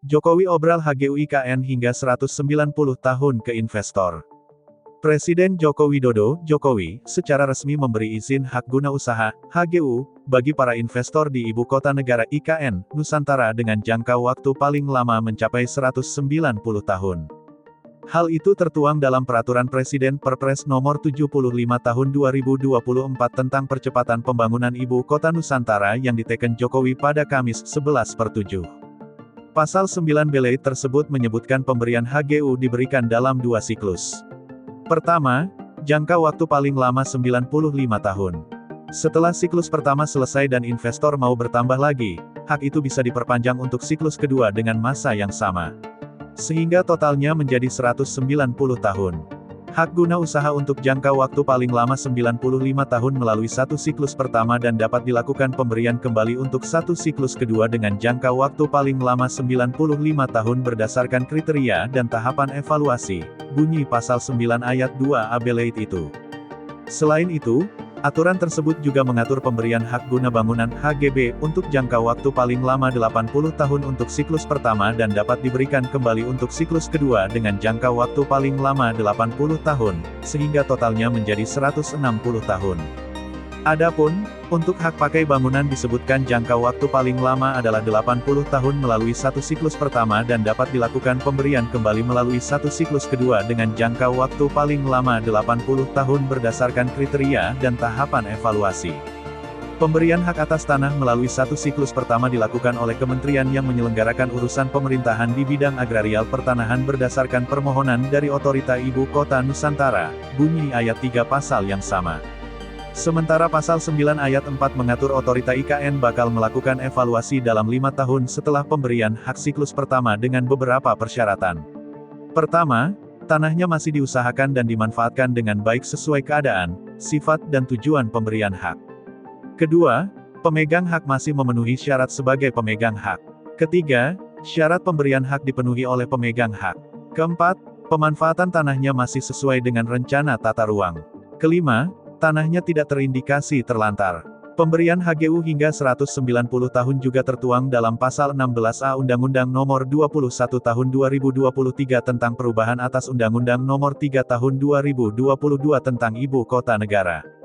Jokowi obral HGU IKN hingga 190 tahun ke investor. Presiden Joko Widodo, Jokowi, secara resmi memberi izin hak guna usaha, HGU, bagi para investor di Ibu Kota Negara IKN, Nusantara dengan jangka waktu paling lama mencapai 190 tahun. Hal itu tertuang dalam Peraturan Presiden Perpres Nomor 75 Tahun 2024 tentang percepatan pembangunan Ibu Kota Nusantara yang diteken Jokowi pada Kamis 11/7. Pasal 9 B tersebut menyebutkan pemberian HGU diberikan dalam 2 siklus. Pertama, jangka waktu paling lama 95 tahun. Setelah siklus pertama selesai dan investor mau bertambah lagi, hak itu bisa diperpanjang untuk siklus kedua dengan masa yang sama. Sehingga totalnya menjadi 190 tahun. Hak guna usaha untuk jangka waktu paling lama 95 tahun melalui satu siklus pertama dan dapat dilakukan pemberian kembali untuk satu siklus kedua dengan jangka waktu paling lama 95 tahun berdasarkan kriteria dan tahapan evaluasi, bunyi pasal 9 ayat 2 AB itu. Selain itu, aturan tersebut juga mengatur pemberian hak guna bangunan HGB untuk jangka waktu paling lama 80 tahun untuk siklus pertama dan dapat diberikan kembali untuk siklus kedua dengan jangka waktu paling lama 80 tahun, sehingga totalnya menjadi 160 tahun. Adapun, untuk hak pakai bangunan disebutkan jangka waktu paling lama adalah 80 tahun melalui satu siklus pertama dan dapat dilakukan pemberian kembali melalui satu siklus kedua dengan jangka waktu paling lama 80 tahun berdasarkan kriteria dan tahapan evaluasi. Pemberian hak atas tanah melalui satu siklus pertama dilakukan oleh kementerian yang menyelenggarakan urusan pemerintahan di bidang agrarial pertanahan berdasarkan permohonan dari Otorita Ibu Kota Nusantara, bunyi ayat 3 pasal yang sama. Sementara pasal 9 ayat 4 mengatur Otorita IKN bakal melakukan evaluasi dalam 5 tahun setelah pemberian hak siklus pertama dengan beberapa persyaratan. Pertama, tanahnya masih diusahakan dan dimanfaatkan dengan baik sesuai keadaan, sifat dan tujuan pemberian hak. Kedua, pemegang hak masih memenuhi syarat sebagai pemegang hak. Ketiga, syarat pemberian hak dipenuhi oleh pemegang hak. Keempat, pemanfaatan tanahnya masih sesuai dengan rencana tata ruang. Kelima, tanahnya tidak terindikasi terlantar. Pemberian HGU hingga 190 tahun juga tertuang dalam Pasal 16A Undang-Undang Nomor 21 Tahun 2023 tentang perubahan atas Undang-Undang Nomor 3 Tahun 2022 tentang Ibu Kota Negara.